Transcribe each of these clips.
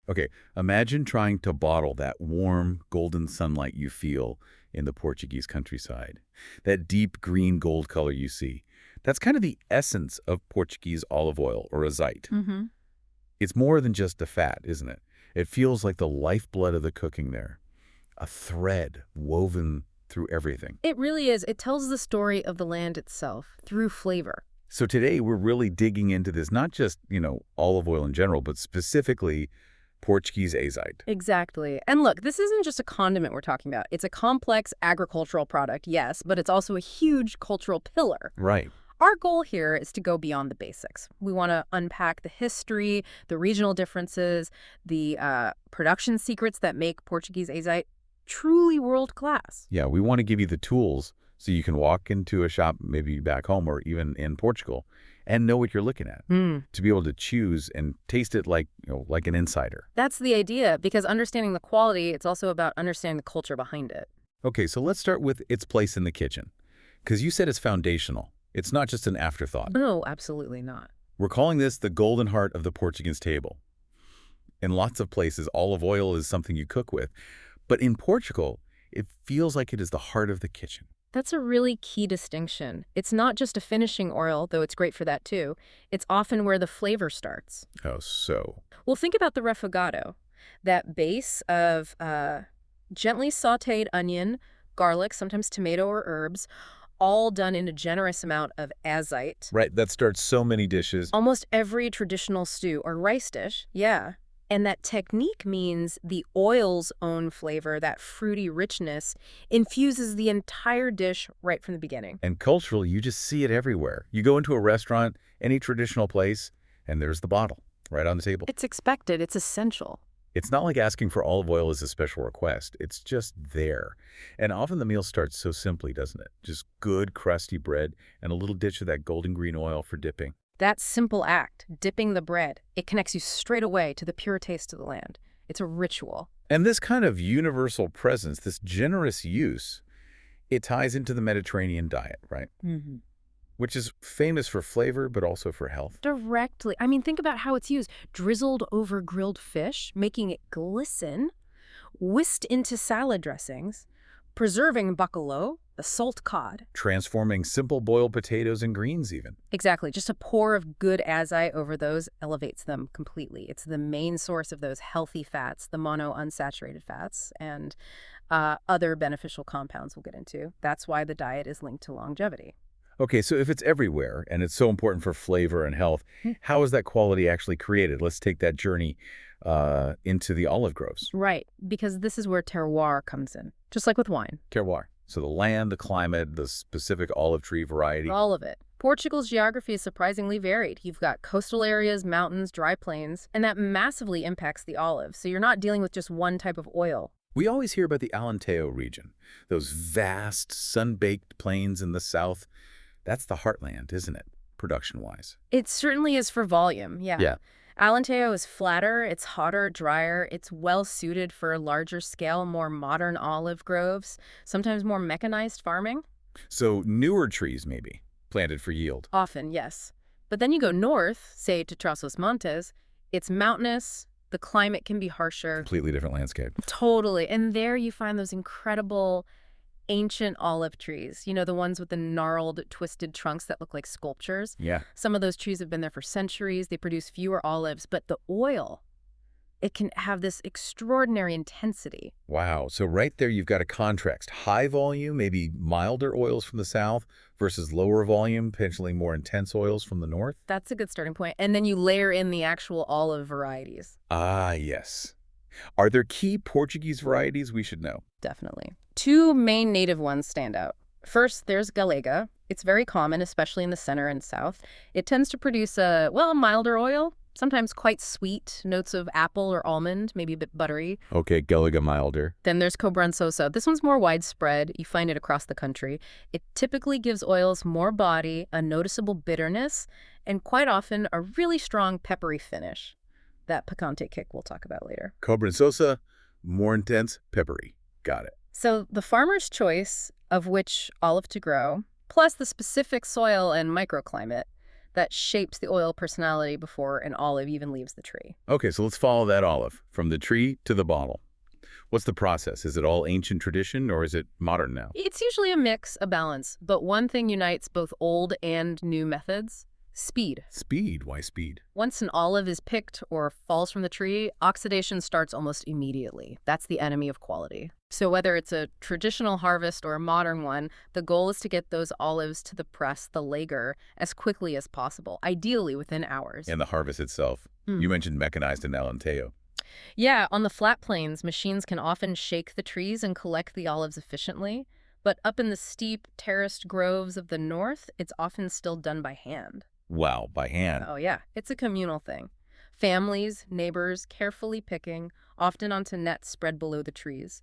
Okay, imagine trying to bottle that warm, golden sunlight you feel in the Portuguese countryside. That deep green gold color you see. That's kind of the essence of Portuguese olive oil or azeite. Mm-hmm. It's more than just a fat, isn't it? It feels like the lifeblood of the cooking there. A thread woven through everything. It really is. It tells the story of the land itself through flavor. So today we're really digging into this, not just, olive oil in general, but specifically Portuguese azeite. Exactly. And look, this isn't just a condiment we're talking about. It's a complex agricultural product, yes, but it's also a huge cultural pillar. Right. Our goal here is to go beyond the basics. We want to unpack the history, the regional differences, the production secrets that make Portuguese azeite truly world-class. Yeah, we want to give you the tools so you can walk into a shop, maybe back home or even in Portugal, and know what you're looking at. To be able to choose and taste it like an insider. That's the idea, because understanding the quality, it's also about understanding the culture behind it. Okay, so let's start with its place in the kitchen. Because you said it's foundational. It's not just an afterthought. No, absolutely not. We're calling this the golden heart of the Portuguese table. In lots of places, olive oil is something you cook with. But in Portugal, it feels like it is the heart of the kitchen. That's a really key distinction. It's not just a finishing oil, though it's great for that too. It's often where the flavor starts. Oh, so. Well, think about the refogado, that base of gently sautéed onion, garlic, sometimes tomato or herbs, all done in a generous amount of azeite. Right, that starts so many dishes. Almost every traditional stew or rice dish, yeah. And that technique means the oil's own flavor, that fruity richness, infuses the entire dish right from the beginning. And culturally, you just see it everywhere. You go into a restaurant, any traditional place, and there's the bottle right on the table. It's expected. It's essential. It's not like asking for olive oil as a special request. It's just there. And often the meal starts so simply, doesn't it? Just good, crusty bread and a little dish of that golden green oil for dipping. That simple act, dipping the bread, it connects you straight away to the pure taste of the land. It's a ritual. And this kind of universal presence, this generous use, it ties into the Mediterranean diet, right? Mm-hmm. Which is famous for flavor, but also for health. Directly. I mean, think about how it's used. Drizzled over grilled fish, making it glisten, whisked into salad dressings, preserving bacalhau, the salt cod. Transforming simple boiled potatoes and greens even. Exactly. Just a pour of good azeite over those elevates them completely. It's the main source of those healthy fats, the monounsaturated fats, and other beneficial compounds we'll get into. That's why the diet is linked to longevity. Okay, so if it's everywhere and it's so important for flavor and health, how is that quality actually created? Let's take that journey into the olive groves. Right, because this is where terroir comes in, just like with wine. Terroir. So the land, the climate, the specific olive tree variety. All of it. Portugal's geography is surprisingly varied. You've got coastal areas, mountains, dry plains, and that massively impacts the olive. So you're not dealing with just one type of oil. We always hear about the Alentejo region, those vast, sun-baked plains in the south. That's the heartland, isn't it, production-wise? It certainly is for volume, yeah. Yeah. Alentejo is flatter, it's hotter, drier, it's well-suited for larger-scale, more modern olive groves, sometimes more mechanized farming. So newer trees, maybe, planted for yield. Often, yes. But then you go north, say to Trás-os-Montes, it's mountainous, the climate can be harsher. Completely different landscape. Totally. And there you find those incredible ancient olive trees, the ones with the gnarled, twisted trunks that look like sculptures. Yeah. Some of those trees have been there for centuries. They produce fewer olives, but the oil, it can have this extraordinary intensity. Wow. So right there, you've got a contrast. High volume, maybe milder oils from the south versus lower volume, potentially more intense oils from the north. That's a good starting point. And then you layer in the actual olive varieties. Ah, yes. Are there key Portuguese varieties we should know? Definitely. Two main native ones stand out. First, there's Galega. It's very common, especially in the center and south. It tends to produce a milder oil, sometimes quite sweet, notes of apple or almond, maybe a bit buttery. Okay, Galega milder. Then there's Cobrançosa. This one's more widespread. You find it across the country. It typically gives oils more body, a noticeable bitterness, and quite often a really strong peppery finish. That picante kick we'll talk about later. Cobrançosa, more intense, peppery. Got it. So the farmer's choice of which olive to grow, plus the specific soil and microclimate, that shapes the oil personality before an olive even leaves the tree. Okay, so let's follow that olive from the tree to the bottle. What's the process? Is it all ancient tradition or is it modern now? It's usually a mix, a balance, but one thing unites both old and new methods: speed. Speed? Why speed? Once an olive is picked or falls from the tree, oxidation starts almost immediately. That's the enemy of quality. So whether it's a traditional harvest or a modern one, the goal is to get those olives to the press, the lager, as quickly as possible, ideally within hours. And the harvest itself. You mentioned mechanized and Alenteo. Yeah, on the flat plains, machines can often shake the trees and collect the olives efficiently, but up in the steep, terraced groves of the north, it's often still done by hand. Wow, by hand. Oh, yeah, it's a communal thing. Families, neighbors, carefully picking, often onto nets spread below the trees.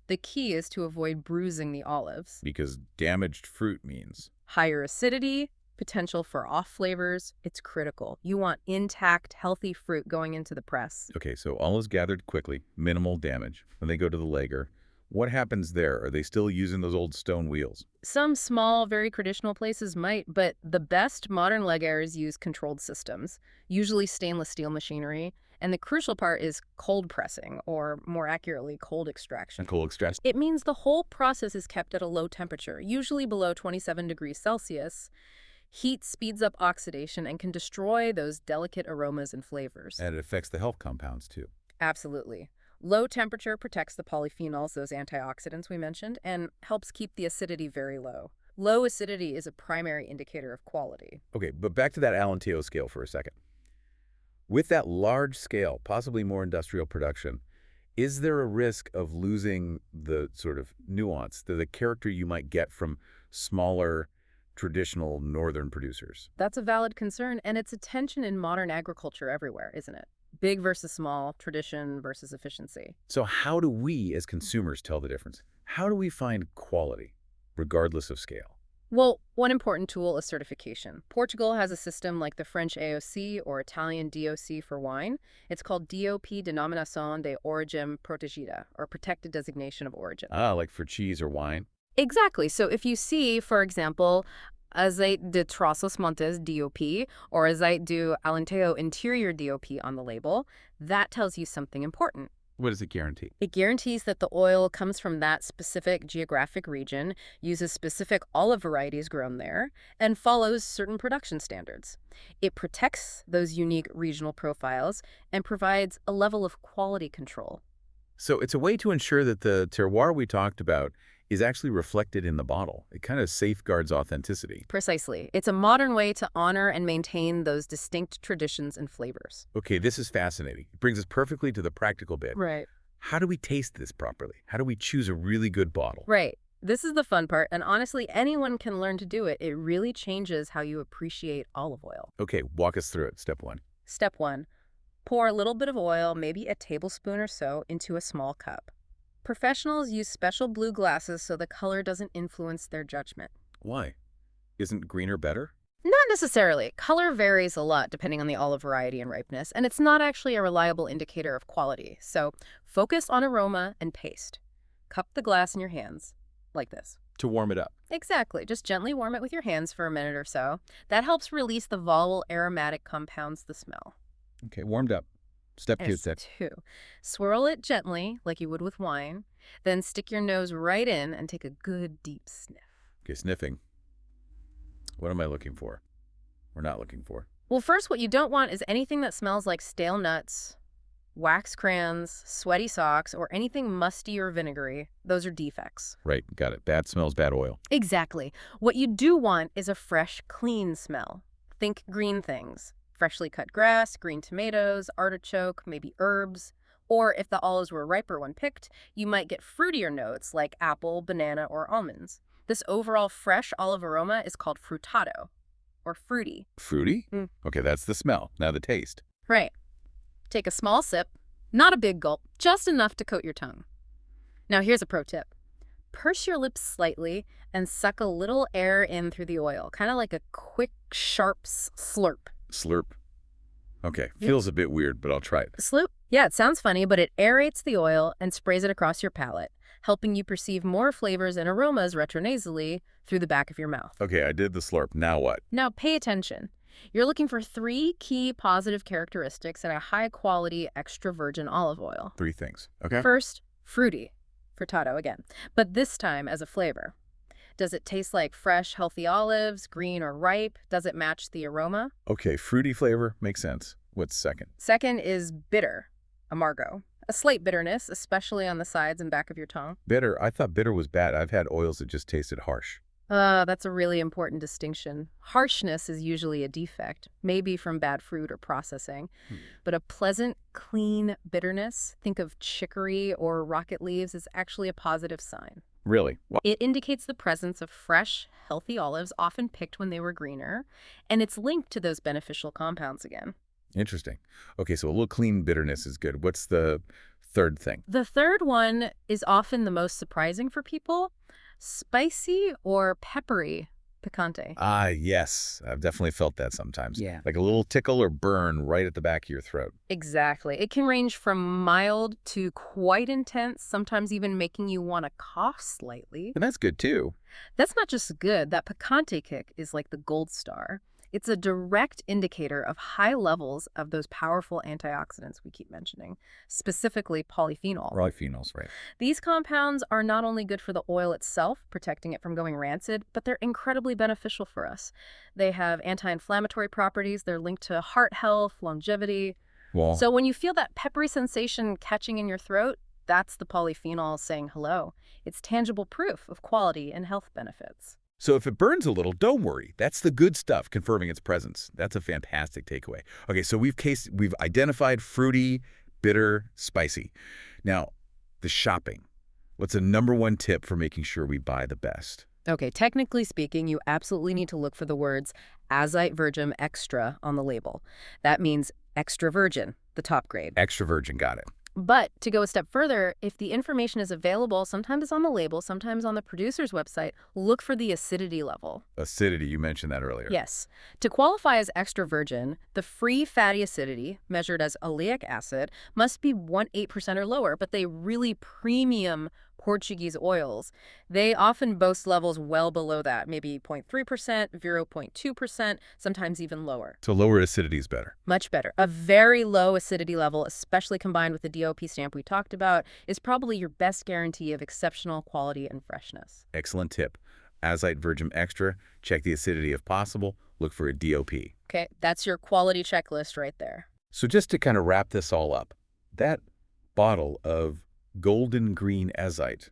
The key is to avoid bruising the olives. Because damaged fruit means. Higher acidity, potential for off flavors, it's critical. You want intact, healthy fruit going into the press. Okay, so olives gathered quickly, minimal damage. When they go to the lager, what happens there? Are they still using those old stone wheels? Some small, very traditional places might, but the best modern laggers use controlled systems, usually stainless steel machinery. And the crucial part is cold pressing, or more accurately, cold extraction. And coal extraction? It means the whole process is kept at a low temperature, usually below 27 degrees Celsius. Heat speeds up oxidation and can destroy those delicate aromas and flavors. And it affects the health compounds, too. Absolutely. Low temperature protects the polyphenols, those antioxidants we mentioned, and helps keep the acidity very low. Low acidity is a primary indicator of quality. Okay, but back to that Alenteo scale for a second. With that large scale, possibly more industrial production, is there a risk of losing the sort of nuance, the character you might get from smaller, traditional northern producers? That's a valid concern, and it's a tension in modern agriculture everywhere, isn't it? Big versus small, tradition versus efficiency. So how do we as consumers tell the difference? How do we find quality, regardless of scale? Well, one important tool is certification. Portugal has a system like the French AOC or Italian DOC for wine. It's called DOP, Denominação de Origem Protegida, or Protected Designation of Origin. Ah, like for cheese or wine? Exactly. So if you see, for example, Azeite de Trozos Montes DOP or Azeite do Alenteo Interior DOP on the label, that tells you something important. What does it guarantee? It guarantees that the oil comes from that specific geographic region, uses specific olive varieties grown there, and follows certain production standards. It protects those unique regional profiles and provides a level of quality control. So it's a way to ensure that the terroir we talked about is actually reflected in the bottle. It kind of safeguards authenticity. Precisely. It's a modern way to honor and maintain those distinct traditions and flavors. Okay, this is fascinating. It brings us perfectly to the practical bit. Right. How do we taste this properly? How do we choose a really good bottle? Right. This is the fun part, and honestly, anyone can learn to do it. It really changes how you appreciate olive oil. Okay, walk us through it. Step one. Step 1. Pour a little bit of oil, maybe a tablespoon or so, into a small cup. Professionals use special blue glasses so the color doesn't influence their judgment. Why? Isn't greener better? Not necessarily. Color varies a lot depending on the olive variety and ripeness, and it's not actually a reliable indicator of quality. So focus on aroma and taste. Cup the glass in your hands, like this. To warm it up. Exactly. Just gently warm it with your hands for a minute or so. That helps release the volatile aromatic compounds, the smell. Okay, warmed up. Step two. Step 2. Swirl it gently, like you would with wine. Then stick your nose right in and take a good deep sniff. Okay, sniffing. What am I looking for? Or not looking for? Well, first, what you don't want is anything that smells like stale nuts, wax crayons, sweaty socks, or anything musty or vinegary. Those are defects. Right, got it. Bad smells, bad oil. Exactly. What you do want is a fresh, clean smell. Think green things. Freshly cut grass, green tomatoes, artichoke, maybe herbs. Or if the olives were riper when picked, you might get fruitier notes like apple, banana, or almonds. This overall fresh olive aroma is called frutado, or fruity. Fruity? Okay, that's the smell. Now the taste. Right. Take a small sip, not a big gulp, just enough to coat your tongue. Now here's a pro tip. Purse your lips slightly and suck a little air in through the oil, kind of like a quick, sharp slurp. Slurp. Okay, feels a bit weird, but I'll try it. Slurp? Yeah, it sounds funny, but it aerates the oil and sprays it across your palate, helping you perceive more flavors and aromas retronasally through the back of your mouth. Okay, I did the slurp. Now what? Now pay attention. You're looking for three key positive characteristics in a high-quality extra virgin olive oil. Three things. Okay. First, fruity, frittato again, but this time as a flavor. Does it taste like fresh, healthy olives, green or ripe? Does it match the aroma? Okay, fruity flavor makes sense. What's second? Second is bitter, amargo. A slight bitterness, especially on the sides and back of your tongue. Bitter. I thought bitter was bad. I've had oils that just tasted harsh. That's a really important distinction. Harshness is usually a defect, maybe from bad fruit or processing. But a pleasant, clean bitterness, think of chicory or rocket leaves, is actually a positive sign. Really? It indicates the presence of fresh, healthy olives, often picked when they were greener, and it's linked to those beneficial compounds again. Interesting. Okay, so a little clean bitterness is good. What's the third thing? The third one is often the most surprising for people. Spicy or peppery, picante. Ah, yes. I've definitely felt that sometimes. Yeah. Like a little tickle or burn right at the back of your throat. Exactly. It can range from mild to quite intense, sometimes even making you want to cough slightly. And that's good too. That's not just good. That picante kick is like the gold star. It's a direct indicator of high levels of those powerful antioxidants we keep mentioning, specifically polyphenol. Polyphenols, right. These compounds are not only good for the oil itself, protecting it from going rancid, but they're incredibly beneficial for us. They have anti-inflammatory properties. They're linked to heart health, longevity. Well, So when you feel that peppery sensation catching in your throat, that's the polyphenol saying hello. It's tangible proof of quality and health benefits. so if it burns a little, don't worry. That's the good stuff confirming its presence. That's a fantastic takeaway. Okay, so we've identified fruity, bitter, spicy. Now, the shopping. What's the number one tip for making sure we buy the best? Okay, technically speaking, you absolutely need to look for the words Azeite Virgin Extra on the label. That means extra virgin, the top grade. Extra virgin, got it. But to go a step further, if the information is available, sometimes it's on the label, sometimes on the producer's website, look for the acidity level. Acidity, you mentioned that earlier. Yes. To qualify as extra virgin, the free fatty acidity, measured as oleic acid, must be 1.8% or lower, but they really premium Portuguese oils. They often boast levels well below that, maybe 0.3%, 0.2%, sometimes even lower. So lower acidity is better. Much better. A very low acidity level, especially combined with the DOP stamp we talked about, is probably your best guarantee of exceptional quality and freshness. Excellent tip. Azeite Virgin Extra, check the acidity if possible, look for a DOP. Okay, that's your quality checklist right there. So just to kind of wrap this all up, that bottle of golden green azeite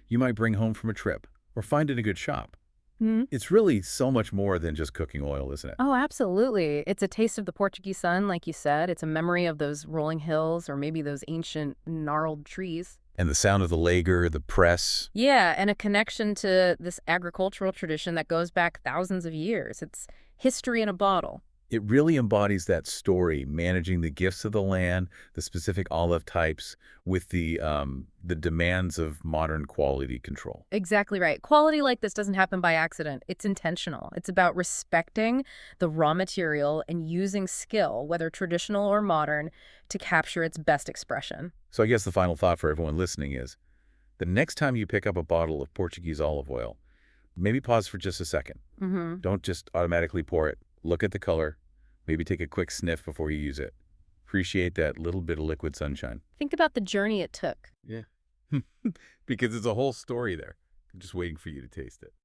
you might bring home from a trip or find in a good shop. It's really so much more than just cooking oil, isn't it? Oh, absolutely. It's a taste of the Portuguese sun, like you said. It's a memory of those rolling hills or maybe those ancient gnarled trees. And the sound of the lager, the press. Yeah, and a connection to this agricultural tradition that goes back thousands of years. It's history in a bottle. It really embodies that story, managing the gifts of the land, the specific olive types, with the demands of modern quality control. Exactly right. Quality like this doesn't happen by accident. It's intentional. It's about respecting the raw material and using skill, whether traditional or modern, to capture its best expression. So I guess the final thought for everyone listening is, the next time you pick up a bottle of Portuguese olive oil, maybe pause for just a second. Don't just automatically pour it. Look at the color. Maybe take a quick sniff before you use it. Appreciate that little bit of liquid sunshine. Think about the journey it took. Yeah. Because there's a whole story there. I'm just waiting for you to taste it.